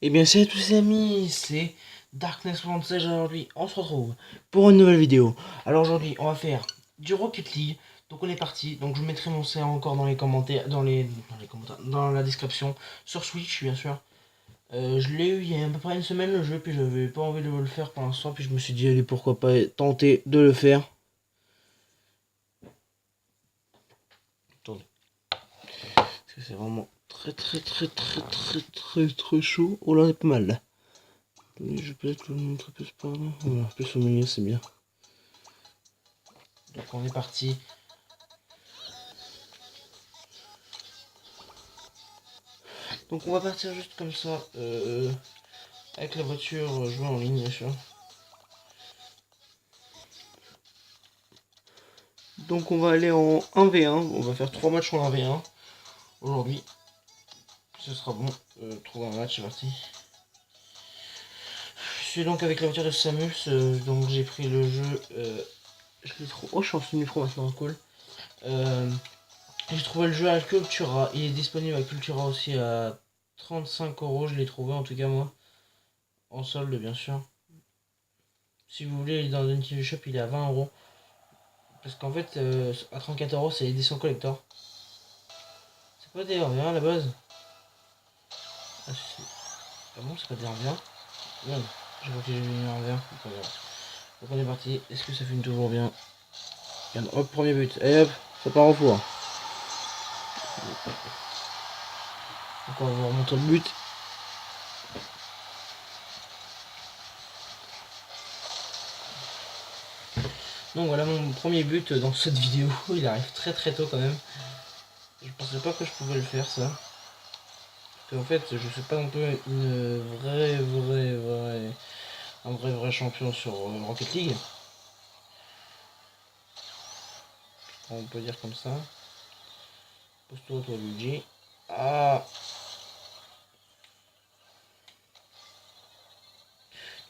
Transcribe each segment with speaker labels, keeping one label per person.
Speaker 1: Eh bien salut à tous les amis, c'est Darkness76 aujourd'hui, on se retrouve pour une nouvelle vidéo. Alors aujourd'hui on va faire du Rocket League, donc on est parti, donc je mettrai mon CR encore dans les commentaires, dans la description, sur Switch bien sûr. Je l'ai eu il y a à peu près une semaine le jeu, puis j'avais pas envie de le faire pour l'instant, puis je me suis dit allez pourquoi pas tenter de le faire. Attendez, parce que c'est vraiment très chaud, oh là on est pas mal là. Je vais peut-être le montrer plus par là. Voilà, plus au milieu, c'est bien. Donc on est parti. Donc on va partir juste comme ça, avec la voiture, jouer en ligne bien sûr. Donc on va aller en 1v1, on va faire 3 matchs en 1v1 aujourd'hui. Ce sera bon, trouver un match, c'est parti. Je suis donc avec la voiture de Samus, donc j'ai pris le jeu, je l'ai trop... Oh je suis en semi-pro maintenant, cool. J'ai trouvé le jeu à Cultura, il est disponible à Cultura aussi à 35 €, je l'ai trouvé en tout cas moi. En solde bien sûr. Si vous voulez aller dans une TV shop il est à 20 €. Parce qu'en fait à 34 € c'est l'édition collector. C'est pas des R20 à la base. Ah, ah bon c'est pas des R20. Non, j'ai crois que j'ai mis un R20. Donc on est parti. Est-ce que ça filme toujours bien? Hop, premier but. Et hop, ça part au four. Donc on va remonter le but. Donc voilà mon premier but dans cette vidéo. Il arrive très tôt quand même. Je pensais pas que je pouvais le faire ça. Parce qu'en fait je suis pas non plus une un vrai champion sur Rocket League. On peut dire comme ça. Pose-toi toi Luigi. Ah.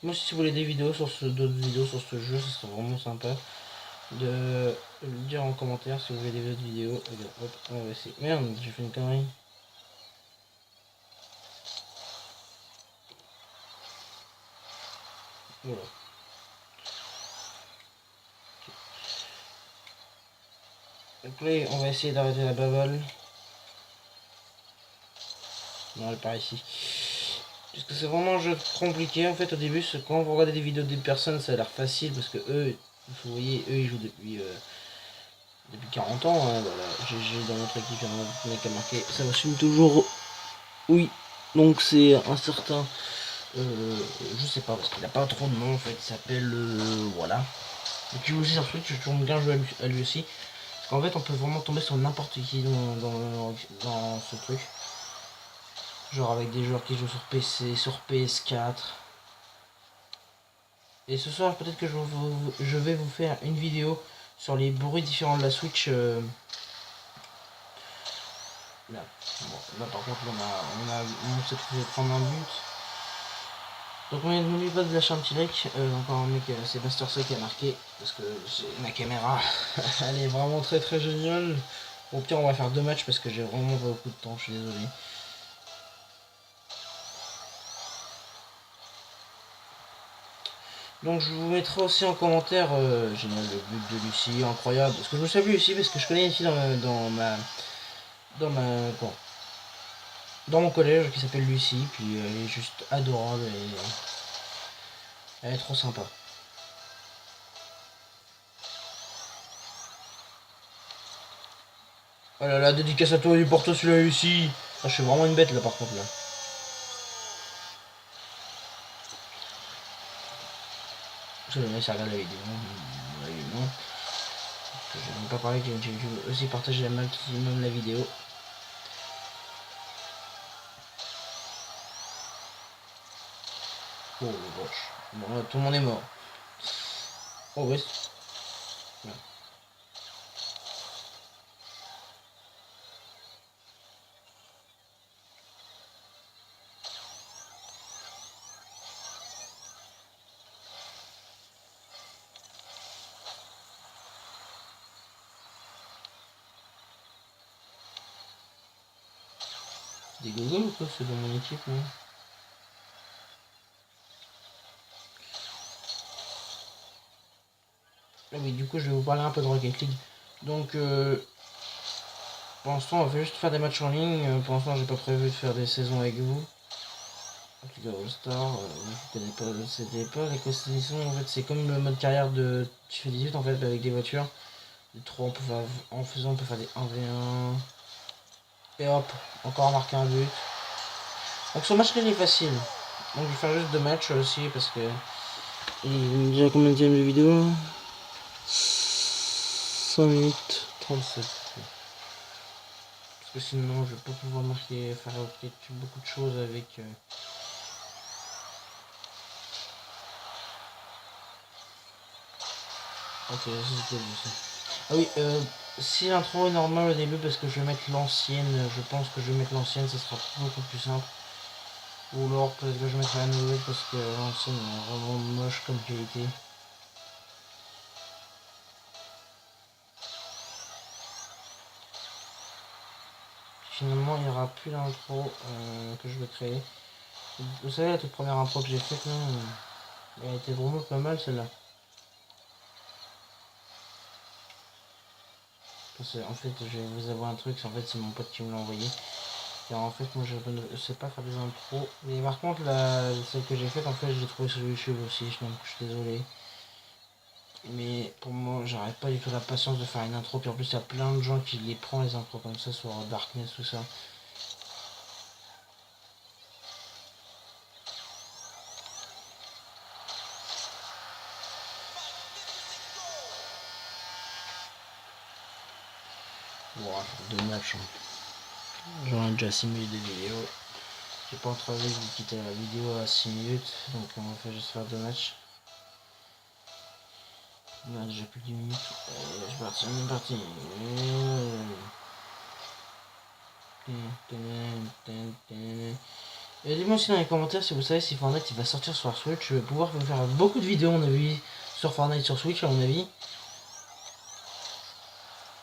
Speaker 1: Moi si vous voulez des vidéos sur d'autres vidéos sur ce jeu, ce serait vraiment sympa de le dire en commentaire si vous voulez des autres vidéos. Regarde, hop, on va essayer. Merde, j'ai fait une connerie. Voilà. Donc là, on va essayer d'arrêter la bavole. Non, elle est par ici. Parce que c'est vraiment un jeu compliqué en fait au début. Quand vous regardez des vidéos des personnes, ça a l'air facile parce que eux, vous voyez, eux ils jouent depuis 40 ans. Hein, voilà. J'ai dans notre équipe un mec qui a marqué. Ça me suit toujours. Oui. Donc c'est un certain. Je sais pas parce qu'il a pas trop de nom en fait. Il s'appelle. Voilà. Et puis aussi sur Switch, je tourne bien jouer à lui aussi. Parce qu'en fait, on peut vraiment tomber sur n'importe qui dans ce truc. Genre avec des joueurs qui jouent sur PC, sur PS4. Et ce soir, peut-être que je vais vous faire une vidéo sur les bruits différents de la Switch. Là. Bon, là par contre, on s'est fait prendre un but. Donc n'oublie pas de lâcher un petit like. Encore un mec, c'est Master C qui a marqué. Parce que ma caméra, elle est vraiment très géniale. Au pire, on va faire 2 matchs parce que j'ai vraiment pas beaucoup de temps, je suis désolé. Donc je vous mettrai aussi en commentaire, génial le but de Lucie, incroyable. Parce que je me salue Lucie parce que je connais une fille dans ma quoi, dans mon collège qui s'appelle Lucie, puis elle est juste adorable et elle est trop sympa. Oh là là, dédicace à toi et pour toi celui-là Lucie. Ah, je suis vraiment une bête là par contre là. Je vais laisser regarder la vidéo. Non. Je vais même pas parler que j'ai aussi partagé la maximum la vidéo. Oh vache. Bon là tout le monde est mort. Oh ouais. Ouais. C'est des gogos ou quoi c'est dans mon équipe hein. Ah oui, du coup, je vais vous parler un peu de Rocket League. Donc, pour l'instant, on va juste faire des matchs en ligne. Pour l'instant, j'ai pas prévu de faire des saisons avec vous. En tout cas, All-Star, je connais pas, c'était pas les constitutions. En fait, c'est comme le mode carrière de FIFA 18 en fait, avec des voitures. Les 3, on peut faire, en faisant, on peut faire des 1v1. Et hop, encore marquer un but. Donc, ce match-là, il est facile. Donc, je vais faire juste 2 matchs aussi parce que. Il est déjà combien de vidéo 5 minutes 37. Parce que sinon je vais pas pouvoir marquer, faire beaucoup de choses avec. Ok, c'était bien ça. Ah oui, si l'intro est normale au début, parce que je vais mettre l'ancienne, je pense que je vais mettre l'ancienne, ça sera beaucoup plus simple. Ou alors peut-être que je mettrai la nouvelle parce que l'ancienne est vraiment moche comme qualité. Finalement, il n'y aura plus l'intro que je vais créer. Vous savez, la toute première intro que j'ai faite, là, elle était vraiment pas mal celle-là. Parce que, en fait, je vais vous avouer un truc, en fait, c'est mon pote qui me l'a envoyé. Et en fait, moi, je ne sais pas faire des intros. Mais par contre, celle que j'ai faite, en fait, je l'ai trouvée sur YouTube aussi, donc je suis désolé. Mais pour moi, j'arrête pas du tout la patience de faire une intro. Puis en plus, il y a plein de gens qui les prennent les intros comme ça sur Darkness, tout ça. Bon, deux matchs. J'en ai déjà 6 minutes de vidéo. J'ai pas envie de quitter la vidéo à 6 minutes. Donc on va juste faire 2 matchs. On a déjà plus de 10 minutes. C'est parti, on est parti. Dites-moi aussi dans les commentaires si vous savez si Fortnite il va sortir sur la Switch. Je vais pouvoir vous faire beaucoup de vidéos, à mon avis, sur Fortnite sur Switch, à mon avis.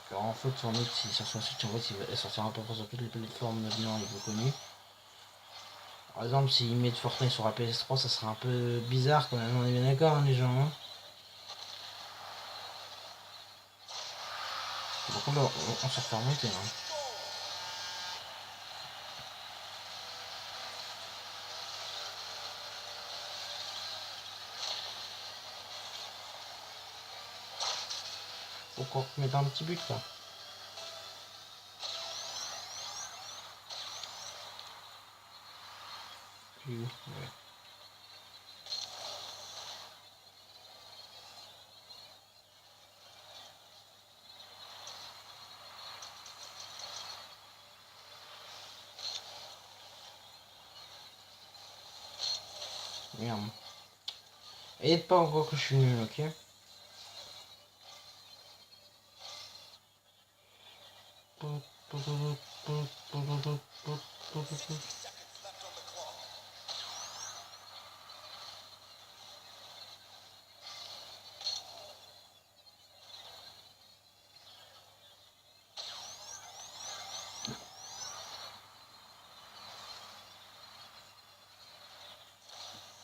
Speaker 1: Alors en fait, Fortnite, s'il sort sur la Switch, en fait, il va sortir un peu sur toutes les plateformes maintenant les plus connues. Par exemple, s'ils mettent Fortnite sur la PS3, ça serait un peu bizarre quand même, on est bien d'accord, hein, les gens. Hein. Par contre, on s'en fait remonter. Hein. Faut qu'on mette un petit but, quoi. Ouais. Merde. Et pas encore que je suis nul, ok.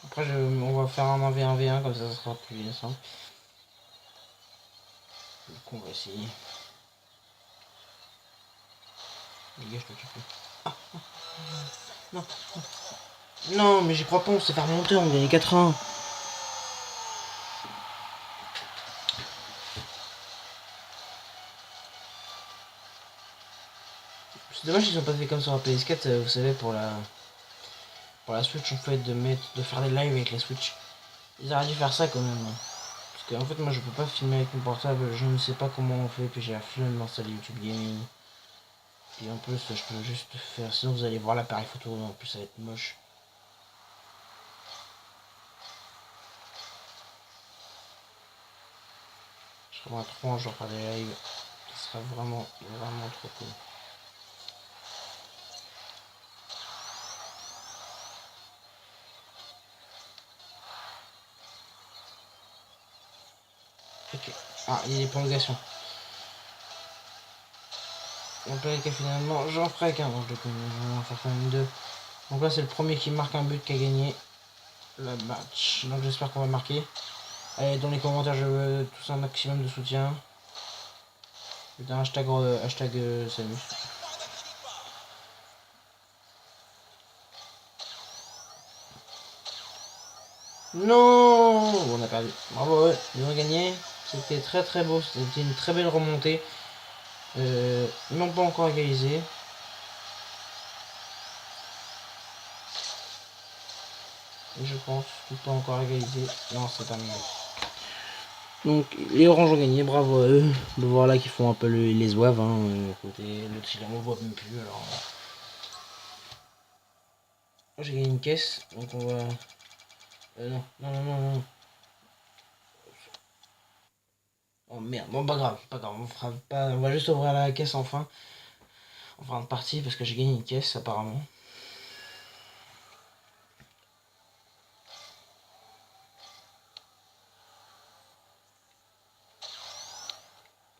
Speaker 1: Après, on va faire un 1v1v1, comme ça sera plus simple. Du coup, on va essayer. Dégage-toi, tu peux. Ah, non, non, mais j'y crois pas, on s'est fait remonter, on gagne 4-1. C'est dommage qu'ils ont pas fait comme sur la PS4, vous savez, pour la Switch, en fait, de faire des lives avec la Switch. Ils auraient dû faire ça quand même. Parce qu'en fait, moi, je peux pas filmer avec mon portable, je ne sais pas comment on fait, puis j'ai la flemme d'installer YouTube Gaming. Et en plus, je peux juste faire, sinon vous allez voir l'appareil photo, en plus ça va être moche. Je serais vraiment trop un jour faire des lives, ce serait vraiment, vraiment trop cool. Ok. Ah, il y a des prolongations. On peut que finalement, j'en ferai qu'un, donc je vais en faire quand même deux. Donc là, c'est le premier qui marque un but qui a gagné le match. Donc j'espère qu'on va marquer. Allez, dans les commentaires, je veux tous un maximum de soutien. Putain, hashtag Samus. Non, on a perdu. Bravo, ouais, ils ont gagné. C'était très très beau, c'était une très belle remontée. Ils n'ont pas encore égalisé. Je pense qu'ils n'ont pas encore égalisé. Non, c'est terminé. Donc les oranges ont gagné, bravo à eux. De voir là qu'ils font un peu les zouaves. Hein, côté l'autre il on le voit même plus. Alors j'ai gagné une caisse, donc on va. Non, non, non, non, non. Oh merde, bon pas grave, pas grave, on fera pas. On va juste ouvrir la caisse enfin. En fin de partie parce que j'ai gagné une caisse apparemment.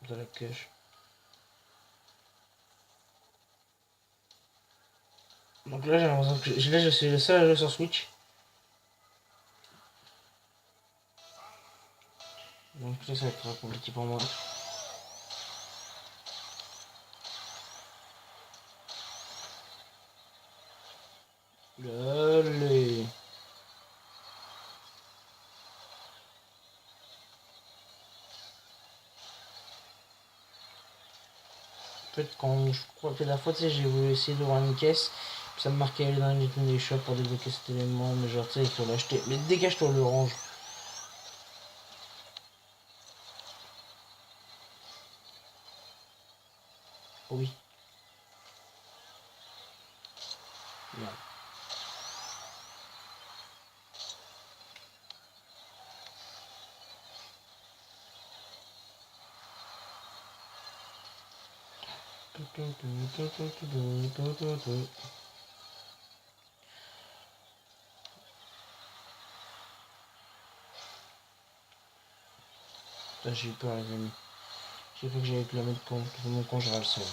Speaker 1: De la cache. Donc là j'ai l'impression que là je suis le seul à jouer sur Switch. Donc ça va être très compliqué pour moi. Allez. En fait quand je crois que la fois tu sais j'ai voulu essayer d'ouvrir une caisse. Ça me marquait aller dans les shops pour débloquer cet élément, mais genre tu sais il faut l'acheter. Mais dégage-toi l'orange. Oui. Merde. J'ai eu peur les amis. J'ai fait que j'allais te la mettre pour mon con, j'aurai le seul.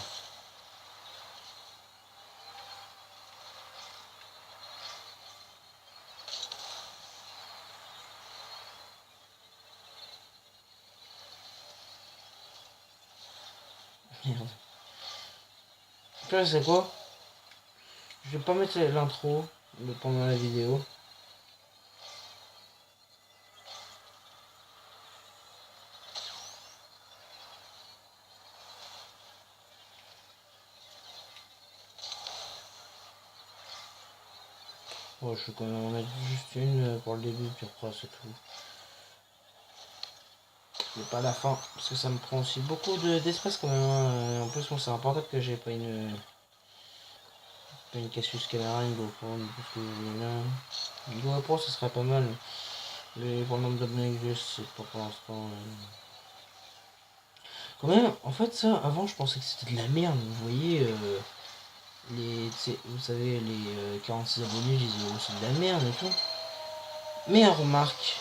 Speaker 1: Merde. Tu vois c'est quoi? Je vais pas mettre l'intro pendant la vidéo. Bon, je vais quand même en mettre juste une pour le début, puis après c'est tout. Mais pas la fin, parce que ça me prend aussi beaucoup d'espace quand même. Hein. En plus, moi c'est important que j'ai pas une Casus Caméra, une GoPro, parce que là, une GoPro ce serait pas mal. Mais pour le nombre d'abonnés que j'ai, c'est pas pour l'instant. Quand même, en fait, ça, avant je pensais que c'était de la merde. Vous voyez, vous savez, les 46 abonnés, je disais, oh, c'est de la merde et tout. Mais remarque,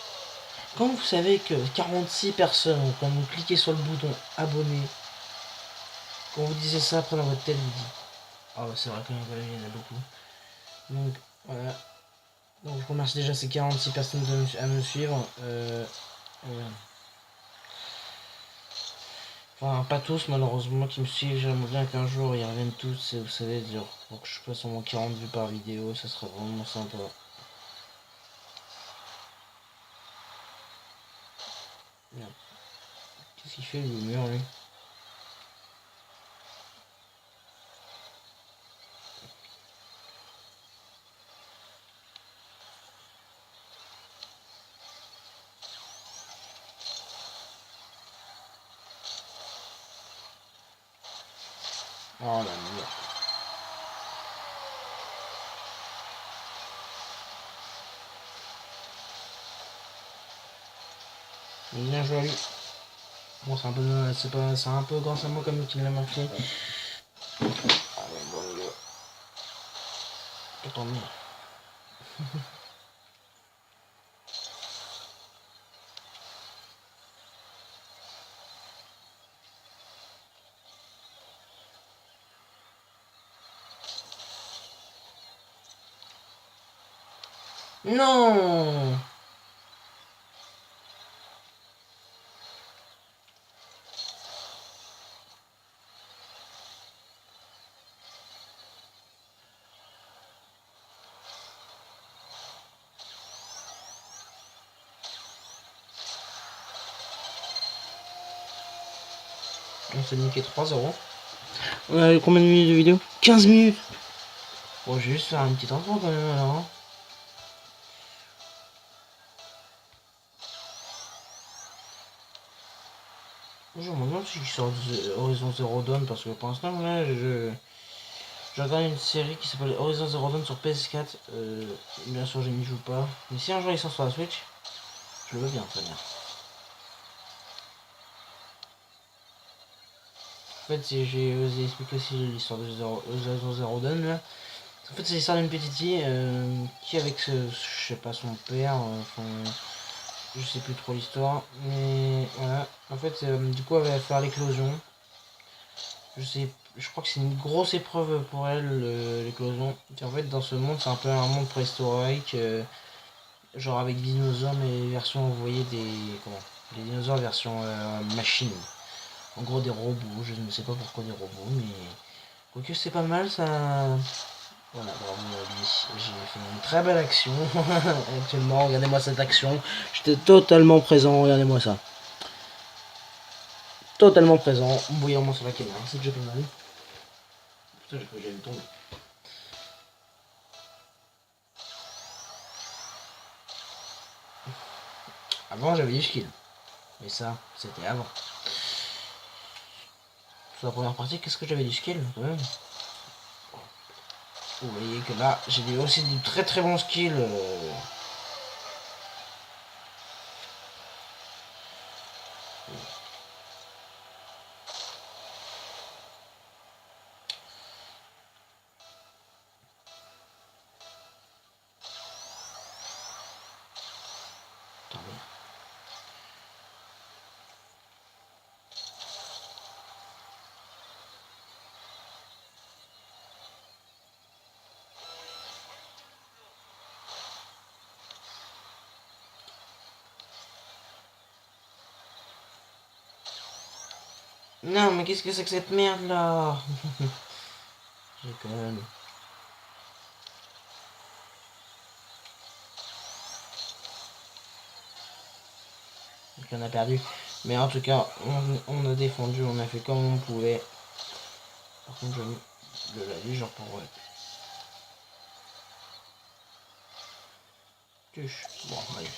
Speaker 1: quand vous savez que 46 personnes, quand vous cliquez sur le bouton abonné, quand vous disiez ça après dans votre tête, vous dites, ah ouais, c'est vrai qu'il y en a beaucoup. Donc, voilà. Donc, je remercie déjà ces 46 personnes à me suivre. Enfin, pas tous malheureusement qui me suivent. J'aimerais bien qu'un jour ils reviennent tous. Et vous savez, genre, pour que je fasse au moins 40 vues par vidéo, ça serait vraiment sympa. Merde. Qu'est-ce qu'il fait le mur lui? Oh la merde. Bien joué à lui. Bon, c'est un peu grâce à moi comme qu'il l'a marqué. Ah ouais, bon, le gars. Tant mieux. Non. On s'est niqué 3-0. On a combien de minutes de vidéo? 15 minutes. Bon, je vais juste faire une petite intro quand même alors. Hein. Je me demande si je sors Horizon Zero Dawn parce que pour l'instant là je regarde une série qui s'appelle Horizon Zero Dawn sur PS4. Bien sûr je n'y joue pas. Mais si un jour il sort sur la Switch, je le veux bien, très bien. En fait, si j'ai osé expliquer aussi l'histoire de Horizon Zero Dawn là. En fait, c'est l'histoire d'une petite fille qui avec je sais pas, son père, je sais plus trop l'histoire, mais voilà. En fait, du coup, elle va faire l'éclosion. Je crois que c'est une grosse épreuve pour elle, l'éclosion. En fait, dans ce monde, c'est un peu un monde préhistorique, genre avec dinosaures, mais version, vous voyez, des dinosaures version machine. En gros, des robots, je ne sais pas pourquoi des robots, mais quoique c'est pas mal, ça. Voilà, bravo Ali, j'ai fait une très belle action actuellement, regardez-moi cette action, j'étais totalement présent, regardez-moi ça. Totalement présent, bouillant sur la caméra, c'est déjà pas mal. Putain, j'ai cru que j'allais tomber. Avant j'avais du skill, mais ça, c'était avant. Sur la première partie, qu'est-ce que j'avais du skill ouais. Vous voyez que là, j'ai aussi du très très bon skill. Attendez. Non, mais qu'est-ce que c'est que cette merde là? J'ai quand même. Donc on a perdu. Mais en tout cas, on a défendu, on a fait comme on pouvait. Par contre, je l'ai genre pour bon, allez.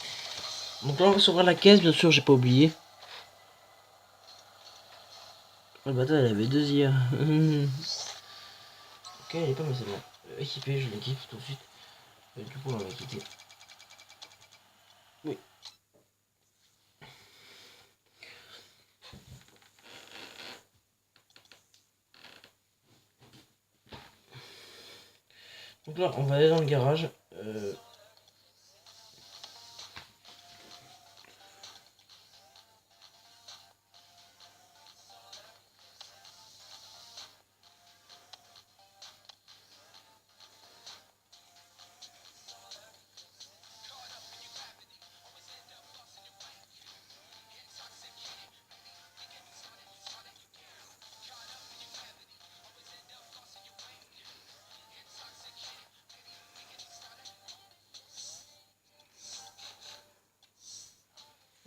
Speaker 1: Donc là, on va s'ouvrir la caisse, bien sûr, j'ai pas oublié. Le bâtard, elle avait 2 IA. Ok, elle est pas mal, c'est bon. Équipé, je l'équipe tout de suite. Du coup, on va quitter. Oui. Donc là, on va aller dans le garage.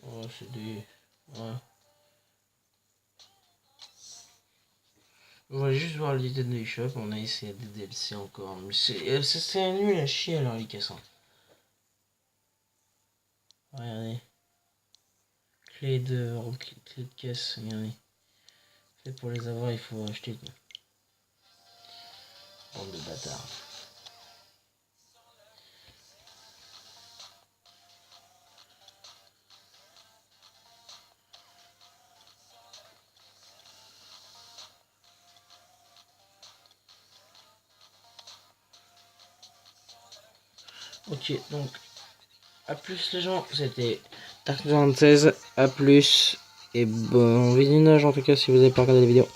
Speaker 1: Oh, c'est des... Ouais. On va juste voir l'idée de shop, on a essayé des DLC encore. Mais c'est nul à chier alors les cassants. Regardez. Clé de caisse, regardez. Et pour les avoir, il faut acheter. Bande de bâtards. Ok, donc, à plus les gens, c'était Dark 96, à plus, et bon visionnage en tout cas si vous avez pas regardé la vidéo.